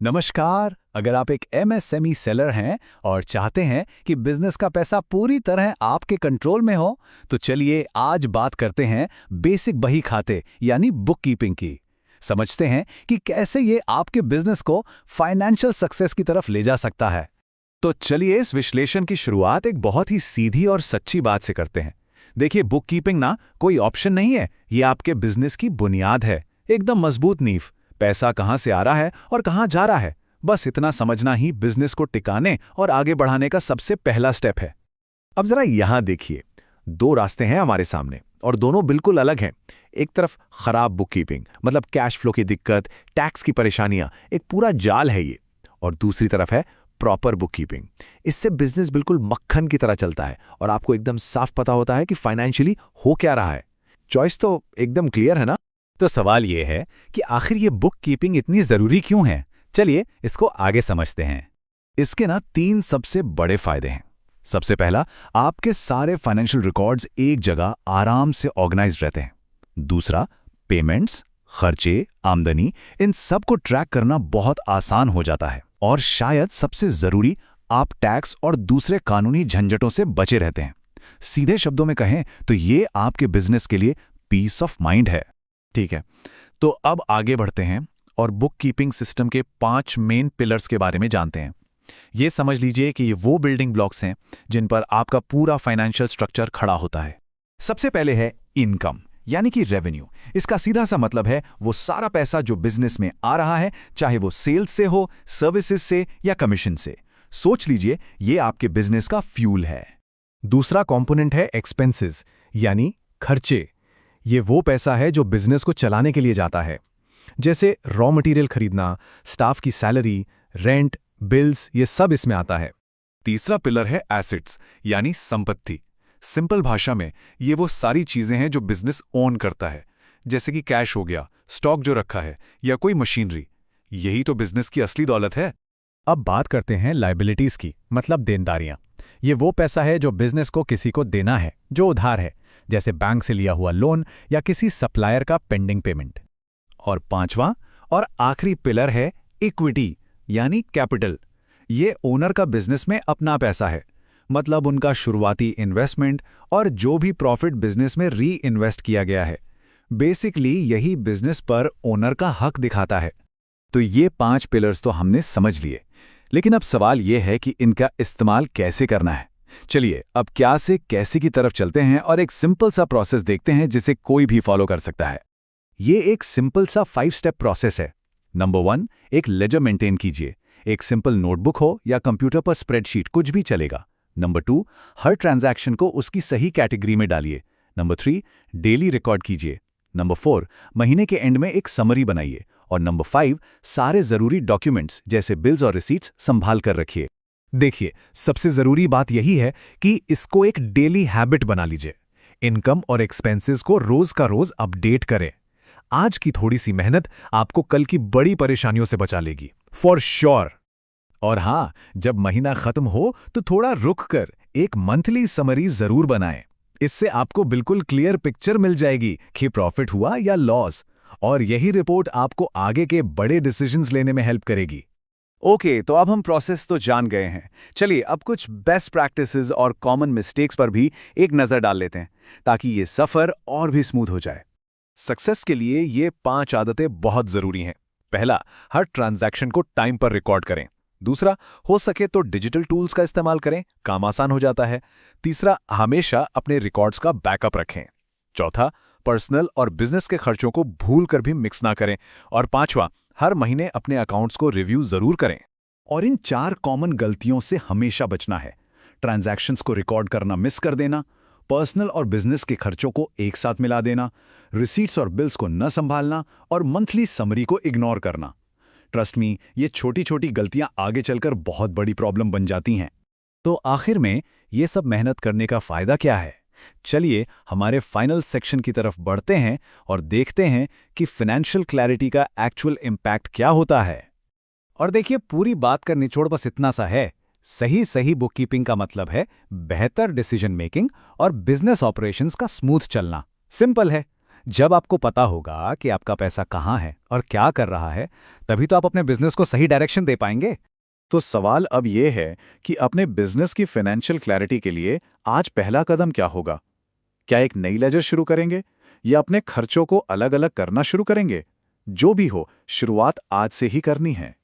नमस्कार। अगर आप एक एमएसएमई सेलर हैं और चाहते हैं कि बिजनेस का पैसा पूरी तरह आपके कंट्रोल में हो, तो चलिए आज बात करते हैं बेसिक बही खाते यानी बुक कीपिंग की। समझते हैं कि कैसे ये आपके बिजनेस को फाइनेंशियल सक्सेस की तरफ ले जा सकता है। तो चलिए इस विश्लेषण की शुरुआत एक बहुत ही सीधी और सच्ची बात से करते हैं। देखिए, बुक कीपिंग ना कोई ऑप्शन नहीं है, ये आपके बिजनेस की बुनियाद है, एकदम मजबूत नींव। पैसा कहाँ से आ रहा है और कहाँ जा रहा है, बस इतना समझना ही बिजनेस को टिकाने और आगे बढ़ाने का सबसे पहला स्टेप है। अब जरा यहां देखिए, दो रास्ते हैं हमारे सामने और दोनों बिल्कुल अलग हैं। एक तरफ खराब बुक कीपिंग, मतलब कैश फ्लो की दिक्कत, टैक्स की परेशानियां, एक पूरा जाल है ये। और दूसरी तरफ है प्रॉपर बुक कीपिंग। इससे बिजनेस बिल्कुल मक्खन की तरह चलता है और आपको एकदम साफ पता होता है कि फाइनेंशियली हो क्या रहा है। चॉइस तो एकदम क्लियर है ना। तो सवाल ये है कि आखिर ये बुक कीपिंग इतनी ज़रूरी क्यों है। चलिए इसको आगे समझते हैं। इसके ना 3 सबसे बड़े फायदे हैं। सबसे पहला, आपके सारे फाइनेंशियल रिकॉर्ड्स एक जगह आराम से ऑर्गेनाइज्ड रहते हैं। दूसरा, पेमेंट्स, खर्चे, आमदनी, इन सब को ट्रैक करना बहुत आसान हो जाता है। और शायद सबसे ज़रूरी, आप टैक्स और दूसरे कानूनी झंझटों से बचे रहते हैं। सीधे शब्दों में कहें तो ये आपके बिजनेस के लिए पीस ऑफ माइंड है। ठीक है, तो अब आगे बढ़ते हैं और बुक कीपिंग सिस्टम के 5 मेन पिलर्स के बारे में जानते हैं। ये समझ लीजिए कि ये वो बिल्डिंग ब्लॉक्स हैं जिन पर आपका पूरा फाइनेंशियल स्ट्रक्चर खड़ा होता है। सबसे पहले है इनकम, यानी कि रेवेन्यू। इसका सीधा सा मतलब है वो सारा पैसा जो बिजनेस में आ रहा है, चाहे वो सेल्स से हो, सर्विसेज से या कमीशन से। सोच लीजिए ये आपके बिजनेस का फ्यूल है। दूसरा कंपोनेंट है एक्सपेंसेस, यानी खर्चे। ये वो पैसा है जो बिजनेस को चलाने के लिए जाता है, जैसे रॉ मटेरियल खरीदना, स्टाफ की सैलरी, रेंट, बिल्स, ये सब इसमें आता है। तीसरा पिलर है एसेट्स, यानी संपत्ति। सिंपल भाषा में ये वो सारी चीजें हैं जो बिजनेस ओन करता है, जैसे कि कैश हो गया, स्टॉक जो रखा है, या कोई मशीनरी। यही तो बिजनेस की असली दौलत है। अब बात करते हैं लायबिलिटीज की, मतलब देनदारियां। ये वो पैसा है जो बिजनेस को किसी को देना है, जो उधार है, जैसे बैंक से लिया हुआ लोन या किसी सप्लायर का पेंडिंग पेमेंट। और पांचवां और आखिरी पिलर है इक्विटी, यानी कैपिटल। ये ओनर का बिजनेस में अपना पैसा है, मतलब उनका शुरुआती इन्वेस्टमेंट और जो भी प्रॉफिट बिजनेस में री इन्वेस्ट किया गया है। बेसिकली यही बिजनेस पर ओनर का हक दिखाता है। तो ये 5 पिलर्स तो हमने समझ लिए, लेकिन अब सवाल ये है कि इनका इस्तेमाल कैसे करना है। चलिए अब क्या से कैसे की तरफ चलते हैं और एक सिंपल सा प्रोसेस देखते हैं जिसे कोई भी फॉलो कर सकता है। ये एक सिंपल सा 5 स्टेप प्रोसेस है। नंबर 1, एक लेजर मेंटेन कीजिए। एक सिंपल नोटबुक हो या कंप्यूटर पर स्प्रेडशीट, कुछ भी चलेगा। नंबर 2, हर ट्रांजैक्शन को उसकी सही कैटेगरी में डालिए। नंबर 3, डेली रिकॉर्ड कीजिए। नंबर 4, महीने के एंड में एक समरी बनाइए। और नंबर 5, सारे जरूरी डॉक्यूमेंट्स जैसे बिल्स और रिसीट्स संभाल कर रखिए। देखिए, सबसे जरूरी बात यही है कि इसको एक डेली हैबिट बना लीजिए। इनकम और एक्सपेंसेस को रोज का रोज अपडेट करें। आज की थोड़ी सी मेहनत आपको कल की बड़ी परेशानियों से बचा लेगी, फॉर श्योर। और हाँ, जब महीना खत्म हो तो थोड़ा रुक कर एक मंथली समरी जरूर बनाएं। इससे आपको बिल्कुल क्लियर पिक्चर मिल जाएगी कि प्रॉफिट हुआ या लॉस, और यही रिपोर्ट आपको आगे के बड़े डिसीजंस लेने में हेल्प करेगी। ओके, तो अब हम प्रोसेस तो जान गए हैं। चलिए अब कुछ बेस्ट प्रैक्टिसेस और कॉमन मिस्टेक्स पर भी एक नज़र डाल लेते हैं, ताकि ये सफ़र और भी स्मूथ हो जाए। सक्सेस के लिए ये 5 आदतें बहुत ज़रूरी हैं। पहला, हर ट्रांजैक्शन को टाइम पर रिकॉर्ड करें। दूसरा, हो सके तो डिजिटल टूल्स का इस्तेमाल करें, काम आसान हो जाता है। तीसरा, हमेशा अपने रिकॉर्ड्स का बैकअप रखें। चौथा, पर्सनल और बिजनेस के खर्चों को भूल कर भी मिक्स ना करें। और पांचवा, हर महीने अपने अकाउंट्स को रिव्यू जरूर करें। और इन 4 कॉमन गलतियों से हमेशा बचना है। ट्रांजैक्शंस को रिकॉर्ड करना मिस कर देना, पर्सनल और बिजनेस के खर्चों को एक साथ मिला देना, रिसीट्स और बिल्स को न संभालना और मंथली समरी को इग्नोर करना। ट्रस्ट मी, ये छोटी छोटी गलतियां आगे चलकर बहुत बड़ी प्रॉब्लम बन जाती हैं। तो आखिर में ये सब मेहनत करने का फायदा क्या है? चलिए हमारे फाइनल सेक्शन की तरफ बढ़ते हैं और देखते हैं कि फाइनेंशियल क्लैरिटी का एक्चुअल इम्पैक्ट क्या होता है। और देखिए, पूरी बात का निचोड़ बस इतना सा है। सही बुक कीपिंग का मतलब है बेहतर डिसीजन मेकिंग और बिजनेस ऑपरेशंस का स्मूथ चलना। सिंपल है। जब आपको पता होगा कि आपका पैसा कहाँ है और क्या कर रहा है, तभी तो आप अपने बिजनेस को सही डायरेक्शन दे पाएंगे। तो सवाल अब ये है कि अपने बिजनेस की फाइनेंशियल क्लैरिटी के लिए आज पहला कदम क्या होगा? क्या एक नई लेजर शुरू करेंगे या अपने खर्चों को अलग-अलग करना शुरू करेंगे? जो भी हो, शुरुआत आज से ही करनी है।